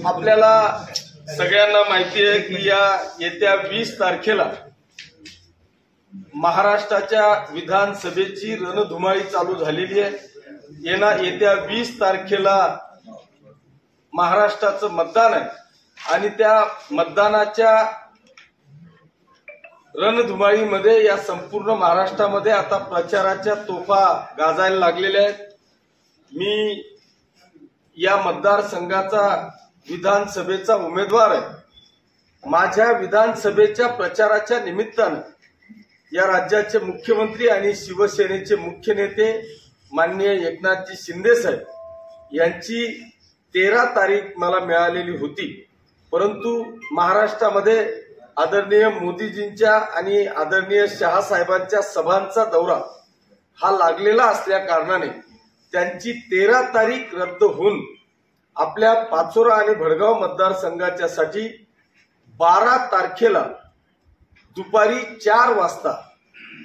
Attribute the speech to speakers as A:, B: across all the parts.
A: आपल्याला सगळ्यांना माहिती आहे की या येत्या 20 तारखेला महाराष्ट्राच्या विधानसभेची रणधुमाळी चालू झालेली आहे। येत्या 20 तारखेला महाराष्ट्राचं मतदान आहे आणि त्या मतदानाच्या रणधुमाळीमध्ये या संपूर्ण महाराष्ट्रामध्ये आता प्रचाराच्या तोफा गाजायला लागलेल्या आहेत। मी या मतदारसंघाचा विधानसभेचा उमेदवार आहे। माझ्या विधानसभेच्या प्रचाराच्या निमित्तानं या राज्याचे मुख्यमंत्री आणि शिवसेनेचे मुख्य नेते माननीय एकनाथजी शिंदे साहेब यांची 13 तारीख मला मिळालेली होती, परंतु महाराष्ट्रामध्ये आदरणीय मोदीजींच्या आणि आदरणीय शहा साहेबांच्या सभांचा दौरा हा लागलेला असल्या कारणाने त्यांची 13 तारीख रद्द होऊन आपल्या पाचोरा आणि भडगाव मतदारसंघाच्या साठी 12 तारखेला दुपारी 4 वाजता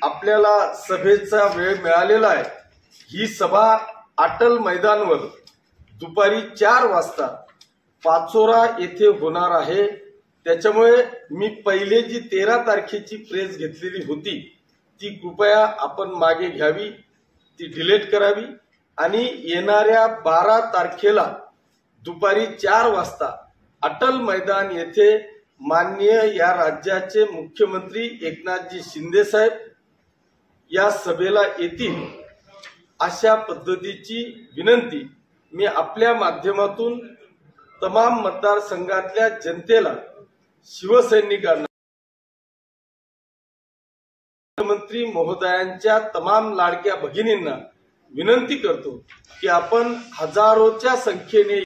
A: आपल्याला सभेचा वेळ मिळालेला आहे। ही सभा अटल मैदानवर दुपारी 4 वाजता पाचोरा येथे होणार आहे। त्याच्यामुळे मी पहिले जी 13 तारखेची प्रेस घेतलेली होती ती कृपया आपण मागे घ्यावी, ती डिलीट करावी आणि येणाऱ्या 12 तारखेला दुपारी 4 वाजता अटल मैदान येथे माननीय या राज्याचे मुख्यमंत्री एकनाथजी शिंदे साहेब या सभेला येतील अशा पद्धतीची विनंती मी आपल्या माध्यमातून तमाम मतदारसंघातल्या जनतेला, शिवसैनिकांना, मुख्यमंत्री महोदयांच्या तमाम लाडक्या भगिनींना विनंती करतो की आपण हजारोच्या संख्येने